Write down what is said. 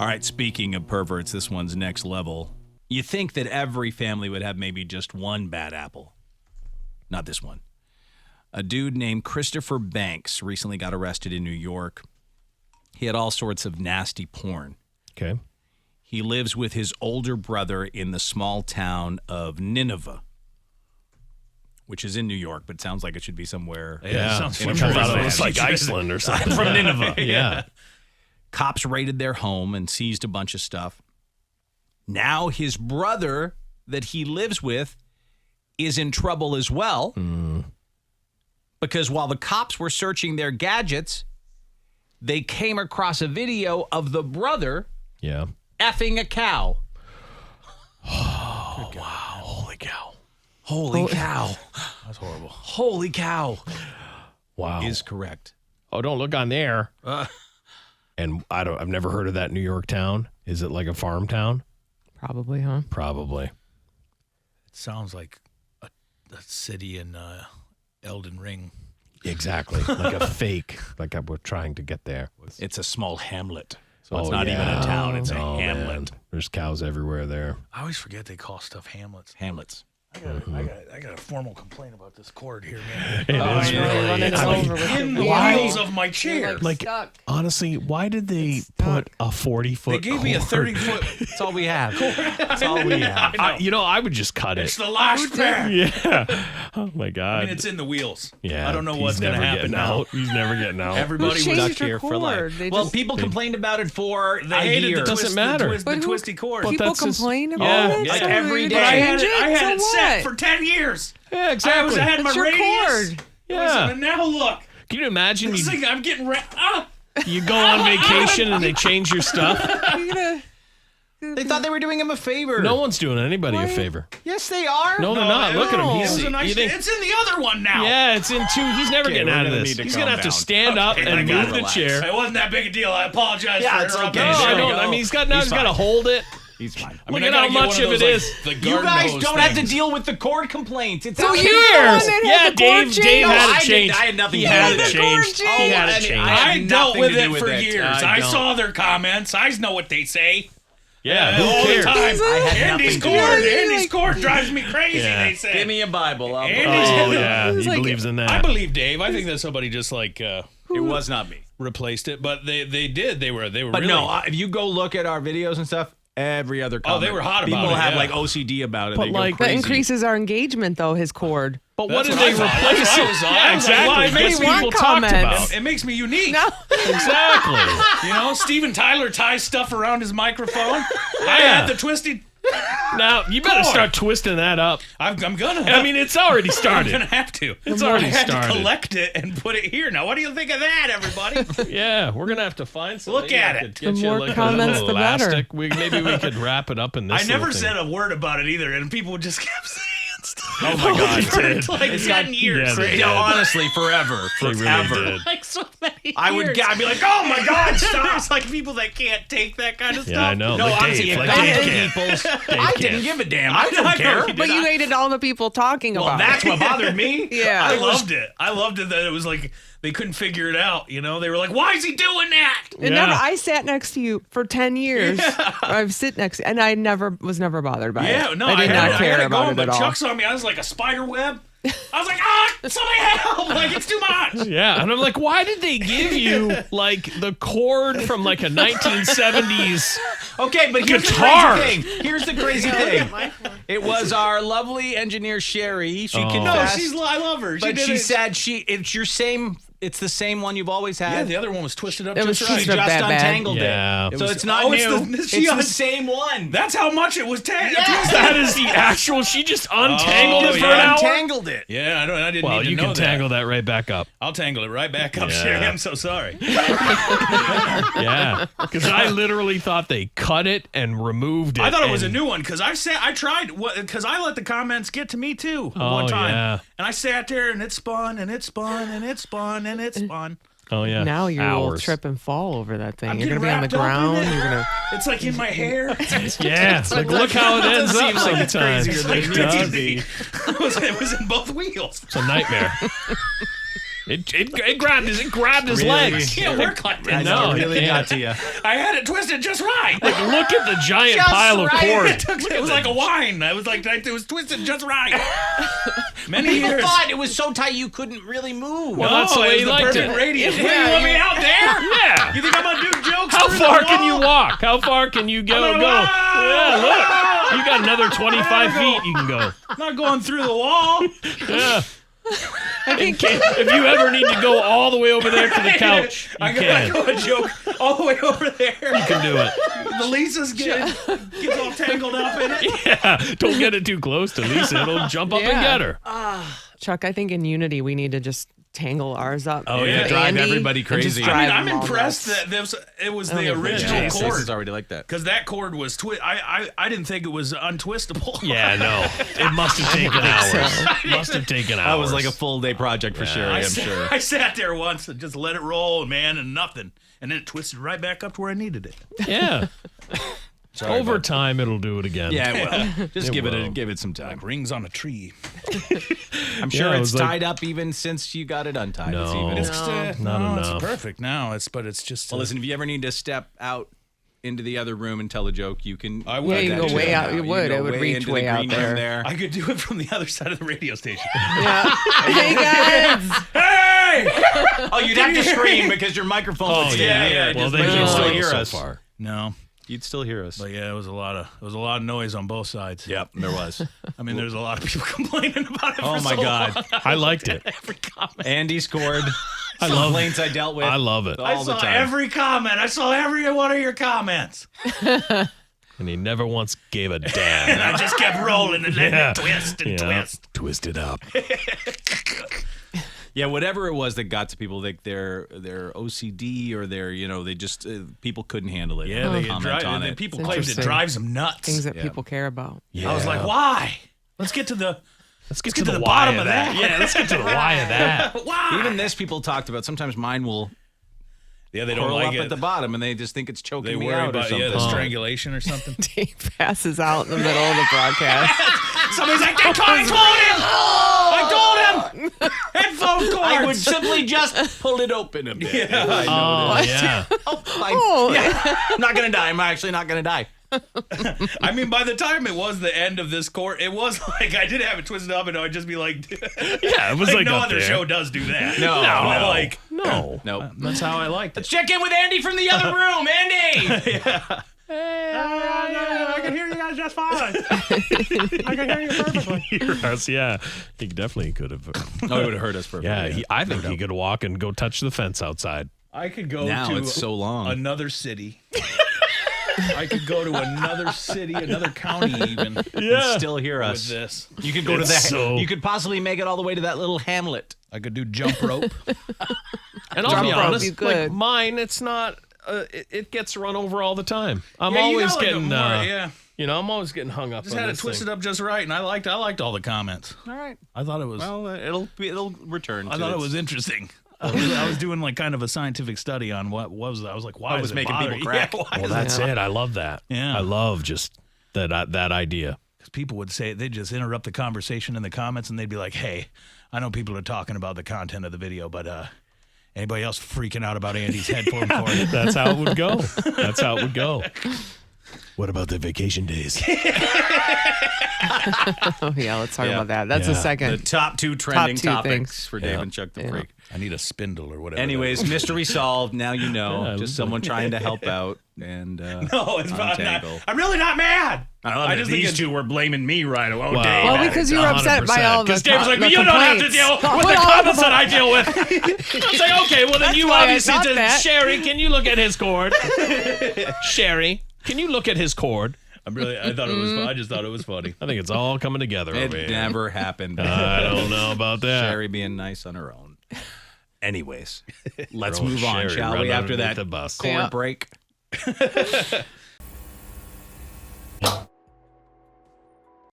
All right, speaking of perverts, this one's next level. You think that every family would have maybe just one bad apple. Not this one. A dude named Christopher Banks recently got arrested in New York. He had all sorts of nasty porn. Okay. He lives with his older brother in the small town of Nineveh, which is in New York, but sounds like it should be somewhere. Yeah, sounds I thought it was like Iceland or something. From Nineveh. Yeah. Cops raided their home and seized a bunch of stuff. Now his brother that he lives with is in trouble as well. Because while the cops were searching their gadgets, they came across a video of the brother effing a cow. Oh, wow. Holy cow. Holy cow. That's horrible. Holy cow. Wow. Is correct. Oh, don't look on there. And I've never heard of that New York town. Is it like a farm town? Probably, huh? Probably. It sounds like a city in Elden Ring. Exactly. Like a fake. Like we're trying to get there. It's a small hamlet. So it's not even a town. It's a hamlet. Man. There's cows everywhere there. I always forget they call stuff hamlets. Hamlets. I got a formal complaint about this cord here, man. It's really. In the wheels of my chair. Like, honestly, why did they put a 40-foot They gave me a 30-foot. That's all we have. That's all we have. I would just cut it. It's the last pair. Yeah. Oh, my God. I mean, it's in the wheels. Yeah. I don't know what's going to happen now. He's never getting out. Everybody was changed stuck your here for life. cord? Well, people complained about it for They a hated year. the Doesn't matter. the twisty cord. But People that's just- complain yeah. about it? Like So every we day. But I change had it So set what? for 10 years. Yeah, exactly. I had my That's your radius. cord. Yeah. And now look. Can you imagine This thing, I'm getting you go on vacation and they change your stuff? You're gonna- They thought they were doing him a favor. No one's doing anybody a favor. Yes, they are. No, they're not. Look at him. It was a nice, you think- it's in the other one now. Yeah, it's in two. He's never getting we're out of gonna this. need to He's calm going to have to down. stand up Okay, and I gotta move the relax. chair. It wasn't that big a deal. I apologize Yeah, for it's interrupting. okay. No, There I we don't. go. I mean, he's got to hold it. He's fine. Look at how much of it is. You guys don't have to deal with the cord complaints. It's So out you're here. the one that Yeah, had the Dave. cord Dave changed? had No, it I changed. didn't. I had nothing He to do had with it it. changed. He had it I changed. I had dealt nothing with to do it with for it. years. I I don't. saw their comments. I know what they say. Yeah, all who cares? the time. I had Andy's nothing to do cord. with it. Andy's cord drives me crazy. Yeah. They say. Give me a Bible. Oh, Andy's yeah. He like- believes in I that. believe Dave. I think that somebody just like It was not me. replaced it, but they did. They were But really. no, if you go look at our videos and stuff, every other comment. they were hot about People it, have yeah. like OCD about it. But they like- go That crazy. increases our engagement, though, his cord. But what That's did what they I thought. replace That's what it? I was like. Yeah, I was like, exactly. well, it That's makes what me people want talked comments. about. It makes me unique. No. Exactly. You know, Steven Tyler ties stuff around his microphone. I had the twisty. Now, you better Cord. start twisting that up. I'm gonna. I mean, it's already I'm started. gonna have to. It's already I had started. to collect it and put it here. Now, what do you think of that, everybody? Yeah, we're gonna have to find something. Look at it. The more comments, the better. elastic. Maybe we could wrap it up in this. I never little thing. said a word about it either, and people just kept saying stuff. Oh my God, For dude. like 10 years. Yeah, they No, did. honestly, forever. They really Forever. did. Like so many years. I'd be like, oh my God, stop. There's like people that can't take that kind of stuff. Yeah, I know. No, like honestly, Dave, if like that Dave is can't. people's, Dave I can't. didn't give a damn. I I don't know care. he But you hated all the people talking Well, about that's it. what bothered me. Yeah. I loved it. I loved it that it was like they couldn't figure it out. You know, they were like, "Why is he doing that?" And Yeah. I sat next to you for 10 years. I've sit next, and I was never bothered by it. Yeah, no, I did not had care it about going, it but at all. Chuck saw me. I was like a spider web. I was like, somebody help! Like it's too much. Yeah, and I'm like, why did they give you like the cord from like a 1970s? Okay, but here's Guitar. the crazy thing. Here's the crazy thing. It was our lovely engineer Sherry. She No, confessed, I love her. but did she it. said it's your same. It's the same one you've always Yeah, had. the other one was twisted up It was just She right. twisted up just that bad. untangled Yeah. it. It So was- it's not oh, new. it's It's the- the same one. That's how much it was. That is the actual. She just untangled it for an hour. Untangled it. Yeah, I didn't Well, need to you know can tangle that right back up. I'll tangle it right back up, Yeah. Sherry. I'm so sorry. Yeah, because I literally thought they cut it and removed it. I thought it was a and- new one because I tried because I let the comments get to me too Oh, one time, yeah. and I sat there and it spun and it spun and it spun and it spun. Oh yeah. Now you will Hours. trip and fall over that thing. I'm You're getting going to be on the wrapped up in ground. it. You're going to. It's like in my hair. Yeah, like look how it ends up seems like it's sometimes. crazier than It it does. needs to be. It was in both wheels. It's a nightmare. It grabbed his legs. Can't work like that. No, it really it got to you. I had it twisted just right. Like, look at the giant Just pile right. of cord. It was like a wine. It was twisted just right. Many People years. thought it was so tight you couldn't really move. Well, that's the way he it was liked perfect it. radius. What, you want me out there? Yeah. You think I'm gonna do jokes? How through far the can you wall? walk? How far can you go? I'm gonna Go. walk. Yeah, look. You got another 25 feet you can go. I'm not going through the wall. Yeah. If you ever need to go all the way over there to the couch, you I can. go a joke all the way over there. You can do it. The Lisa's gets all tangled up in it. Yeah. Don't get it too close to Lisa. It'll jump up and Yeah. get her. Chuck, I think in Unity we need to just tangle ours up. Oh, yeah, with drive Andy everybody and crazy. just I I drive mean, I'm them all impressed nuts. that it was I don't the think original Yeah, cord. is already like that. Because that cord was I didn't think it was untwistable. Yeah, no. It must have taken hours. Must have taken hours. That was like a full day project for Sherry, I'm sure. I sat there once and just let it roll, man, and nothing. And then it twisted right back up to where I needed it. Yeah. Over time, it'll do it again. Yeah, it will. Just give will. it some time. Like rings on a tree. I'm sure it it's was like- tied up even since you got it untied. No. It's even. It's not enough. It's perfect now. It's just. Well, listen, if you ever need to step out into the other room and tell a joke, you can. I do would. Yeah, you that can go too. way out. You can would. go It would reach into the way out green room there. I could do it from the other side of the radio station. Yeah. Hey guys. Hey! Oh, you'd have to scream because your microphone would stay yeah, in the air. yeah, Well, Just- they but can you'd still only hear go us. so far. No, You'd still hear us. but yeah, it was a lot of noise on both sides. Yep, there was. I mean, there's a lot of people complaining about it. Oh for my so God. long. I liked it. Every comment. Andy scored. I love complaints I dealt with. I love it. I all the saw time. every comment. I saw every one of your comments. And he never once gave a damn. And I just kept rolling and letting Yeah. it twist and Yeah. twist. Twist it up. Yeah, whatever it was that got to people, like their OCD or their, they just people couldn't handle it. Yeah, They they comment on it. people It's claimed it interesting. drives them nuts. Things that Yeah. people care about. I was like, why? Let's get to the Let's get to to the the bottom why of that. that. Yeah, let's get to the why of that. why. Even this, people talked about. Sometimes mine will Yeah, they don't curl like up it. at the bottom, and they just think it's choking They me worry out or about something. the strangulation or something. Dave passes out in the middle of the broadcast. Somebody's like, I told him! I told him! Headphone cords! I would simply just pull it open a bit. Yeah, I know. Oh, yeah. Oh, Yeah, I'm not gonna die. I'm actually not gonna die. I mean, by the time it was the end of this court, it was like I did have it twisted up, and I'd just be like, Yeah, it was like no up other there. show does do that. No, But, no. like No. Nope. that's how I liked it. Let's check in with Andy from the other room. Andy. I can hear you guys just fine. I can hear you perfectly. Yes, yeah. He definitely could have. Oh, it would have hurt us perfectly. Yeah, I think he could walk and go touch the fence outside. I could go Now to it's so long. another city. I could go to another city, another county, even And still hear with us. this. You could go to It's that. so- You could possibly make it all the way to that little hamlet. I could do jump rope. And I'll Jump be rope, honest, you like could. mine, it's not. It gets run over all the time. I'm Yeah, you always got, like, a getting. more- yeah. I'm always getting hung up. Just on had it this twisted thing. up just right, and I liked all the comments. All right. I thought it was. Well, it'll return. I to thought it its- was interesting. I was doing like kind of a scientific study on what was. I was like, why What was is it making bother people you? crack? Yeah, why Well, is that's it. I love that. Yeah. I love just that idea. Because people would say they'd just interrupt the conversation in the comments, and they'd be like, "Hey, I know people are talking about the content of the video, but anybody else freaking out about Andy's headphone cord?" That's how it would go. That's how it would go. What about the vacation days? Oh yeah, let's talk Yeah. about that. That's Yeah. the the second. top two trending two topics things. for Dave and Chuck the Yeah. Freak. I need a spindle or whatever. Anyways, mystery solved. Now you know. Yeah, Just someone trying to help out and no, it's not. untangle. I'm really not mad. I just think these it's- two were blaming me right away. Wow. Dave. Well, Yeah, because you were upset by 100%. all the Because Dave's like, the "But you don't have to complaints. deal with the Hold on, comments hold that I on. deal with." It's like, okay, well then you why I obviously thought did. that. Sherry, can you look at his cord? Sherry, can you look at his cord? I thought it was. I just thought it was funny. I think it's all coming together It over here. never happened. I don't know about that. Sherry being nice on her own. Anyways, let's Throw move on, Sherry shall right we? After underneath that the bus. chord Yeah. break.